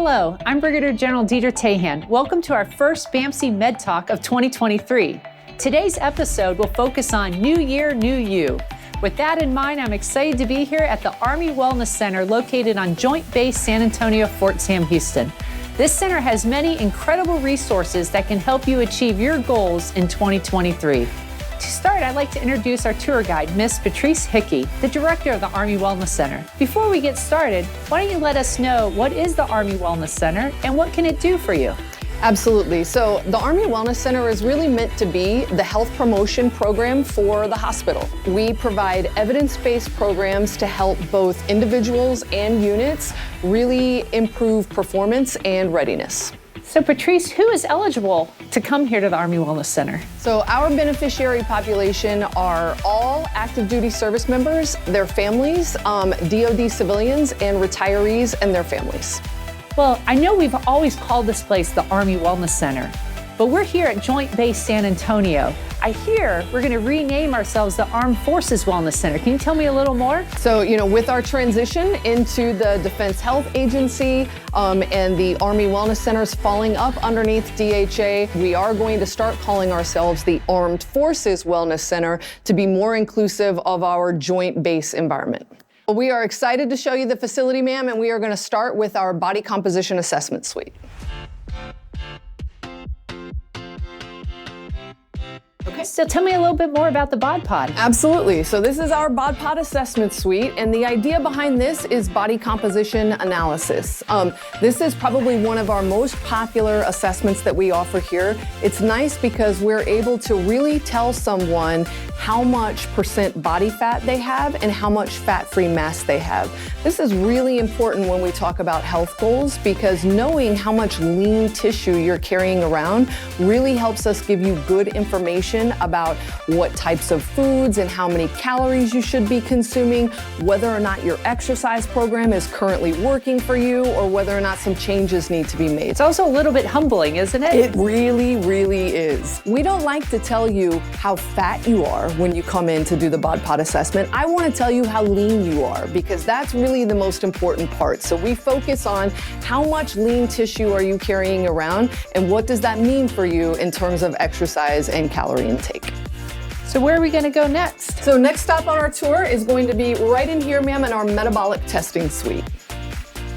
Hello, I'm Brigadier General Deidre Tahan. Welcome to our first BAMC Med Talk of 2023. Today's episode will focus on New Year, New You. With that in mind, I'm excited to be here at the Army Wellness Center located on Joint Base San Antonio, Fort Sam Houston. This center has many incredible resources that can help you achieve your goals in 2023. To start, I'd like to introduce our tour guide, Miss Patrice Hickey, the director of the Army Wellness Center. Before we get started, why don't you let us know what is the Army Wellness Center and what can it do for you? Absolutely. So the Army Wellness Center is really meant to be the health promotion program for the hospital. We provide evidence-based programs to help both individuals and units really improve performance and readiness. So Patrice, who is eligible to come here to the Army Wellness Center? So our beneficiary population are all active duty service members, their families, DoD civilians, and retirees and their families. Well, I know we've always called this place the Army Wellness Center, but we're here at Joint Base San Antonio. I hear we're going to rename ourselves the Armed Forces Wellness Center. Can you tell me a little more? So, with our transition into the Defense Health Agency and the Army Wellness Centers falling up underneath DHA, we are going to start calling ourselves the Armed Forces Wellness Center to be more inclusive of our joint base environment. We are excited to show you the facility, ma'am, and we are going to start with our body composition assessment suite. Okay, so tell me a little bit more about the bod pod. Absolutely. So this is our bod pod assessment suite, and the idea behind this is body composition analysis. This is probably one of our most popular assessments that we offer here. It's nice because we're able to really tell someone how much % body fat they have and how much fat-free mass they have. This is really important when we talk about health goals because knowing how much lean tissue you're carrying around really helps us give you good information about what types of foods and how many calories you should be consuming, whether or not your exercise program is currently working for you, or whether or not some changes need to be made. It's also a little bit humbling, isn't it? It really, really is. We don't like to tell you how fat you are when you come in to do the bod pod assessment. I want to tell you how lean you are because that's really the most important part. So we focus on how much lean tissue are you carrying around and what does that mean for you in terms of exercise and calorie intake. So where are we going to go next? So next stop on our tour is going to be right in here, ma'am, in our metabolic testing suite.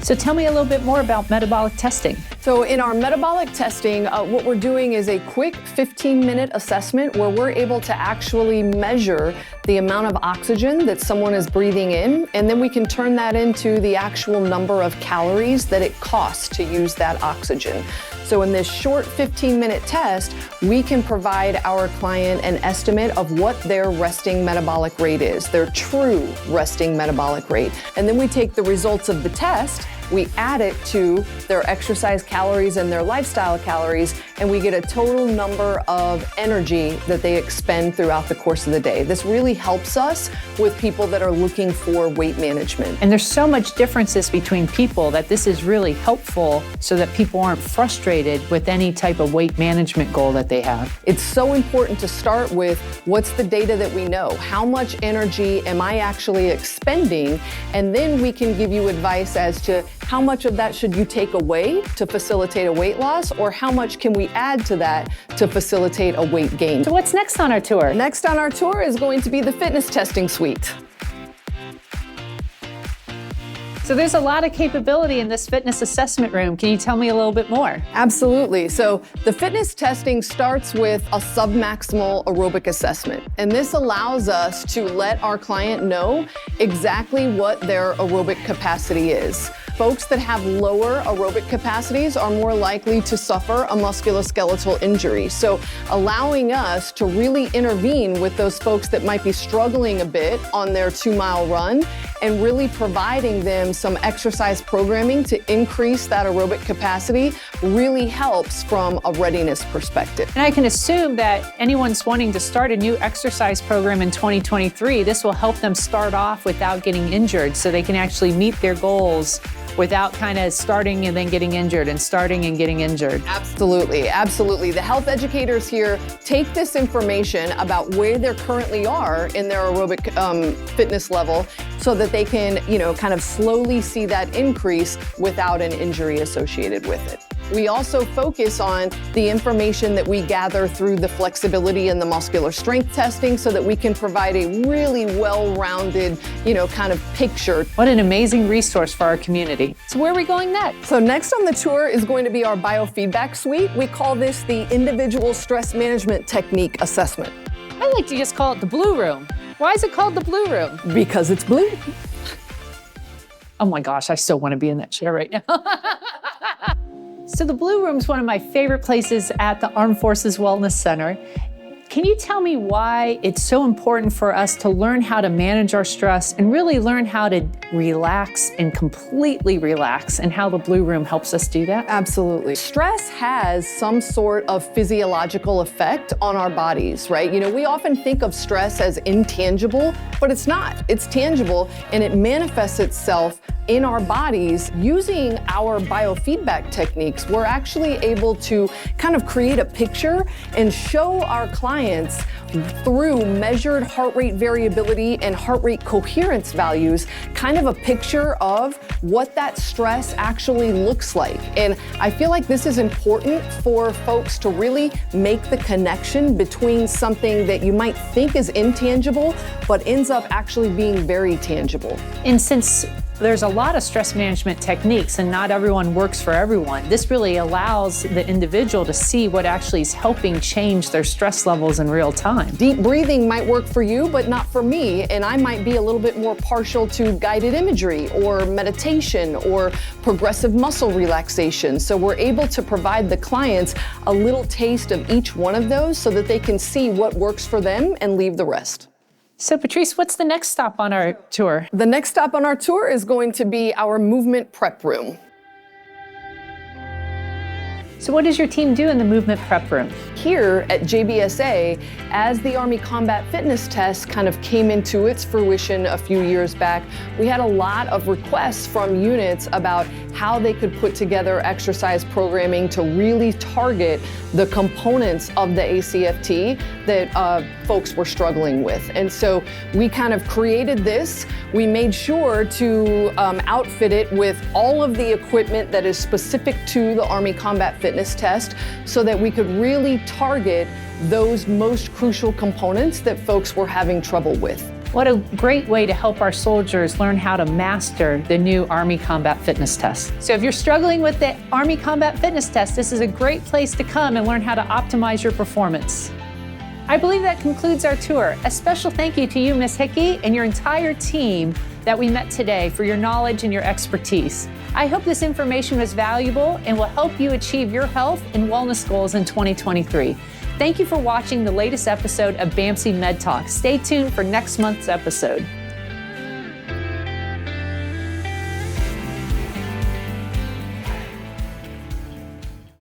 So tell me a little bit more about metabolic testing. So in our metabolic testing, what we're doing is a quick 15-minute assessment where we're able to actually measure the amount of oxygen that someone is breathing in, and then we can turn that into the actual number of calories that it costs to use that oxygen. So in this short 15-minute test, we can provide our client an estimate of what their resting metabolic rate is, their true resting metabolic rate. And then we take the results of the test, we add it to their exercise calories and their lifestyle calories, and we get a total number of energy that they expend throughout the course of the day. This really helps us with people that are looking for weight management. And there's so much differences between people that this is really helpful so that people aren't frustrated with any type of weight management goal that they have. It's so important to start with what's the data that we know? How much energy am I actually expending? And then we can give you advice as to how much of that should you take away to facilitate a weight loss, or how much can we add to that to facilitate a weight gain? So what's next on our tour? Next on our tour is going to be the fitness testing suite. So there's a lot of capability in this fitness assessment room. Can you tell me a little bit more? Absolutely. So the fitness testing starts with a submaximal aerobic assessment. And this allows us to let our client know exactly what their aerobic capacity is. Folks that have lower aerobic capacities are more likely to suffer a musculoskeletal injury. So allowing us to really intervene with those folks that might be struggling a bit on their 2-mile run and really providing them some exercise programming to increase that aerobic capacity really helps from a readiness perspective. And I can assume that anyone's wanting to start a new exercise program in 2023, this will help them start off without getting injured so they can actually meet their goals without kind of starting and then getting injured and starting and getting injured. Absolutely, absolutely. The health educators here take this information about where they currently are in their aerobic fitness level so that they can, kind of slowly see that increase without an injury associated with it. We also focus on the information that we gather through the flexibility and the muscular strength testing so that we can provide a really well-rounded, kind of picture. What an amazing resource for our community. So where are we going next? So next on the tour is going to be our biofeedback suite. We call this the Individual Stress Management Technique Assessment. I like to just call it the Blue Room. Why is it called the Blue Room? Because it's blue. Oh my gosh, I still want to be in that chair right now. So the Blue Room is one of my favorite places at the Armed Forces Wellness Center. Can you tell me why it's so important for us to learn how to manage our stress and really learn how to relax and completely relax, and how the Blue Room helps us do that? Absolutely. Stress has some sort of physiological effect on our bodies, right? We often think of stress as intangible, but it's not. It's tangible, and it manifests itself in our bodies. Using our biofeedback techniques, we're actually able to kind of create a picture and show our clients through measured heart rate variability and heart rate coherence values, kind of a picture of what that stress actually looks like. And I feel like this is important for folks to really make the connection between something that you might think is intangible, but ends up actually being very tangible. And since there's a lot of stress management techniques and not everyone works for everyone, this really allows the individual to see what actually is helping change their stress levels in real time. Deep breathing might work for you, but not for me. And I might be a little bit more partial to guided imagery or meditation or progressive muscle relaxation. So we're able to provide the clients a little taste of each one of those so that they can see what works for them and leave the rest. So Patrice, what's the next stop on our tour? The next stop on our tour is going to be our movement prep room. So what does your team do in the movement prep room? Here at JBSA, as the Army Combat Fitness Test kind of came into its fruition a few years back, we had a lot of requests from units about how they could put together exercise programming to really target the components of the ACFT that folks were struggling with. And so we kind of created this. We made sure to outfit it with all of the equipment that is specific to the Army Combat Fitness Test so that we could really target those most crucial components that folks were having trouble with. What a great way to help our soldiers learn how to master the new Army Combat Fitness Test. So if you're struggling with the Army Combat Fitness Test, this is a great place to come and learn how to optimize your performance. I believe that concludes our tour. A special thank you to you, Ms. Hickey, and your entire team that we met today for your knowledge and your expertise. I hope this information was valuable and will help you achieve your health and wellness goals in 2023. Thank you for watching the latest episode of BAMC Med Talk. Stay tuned for next month's episode.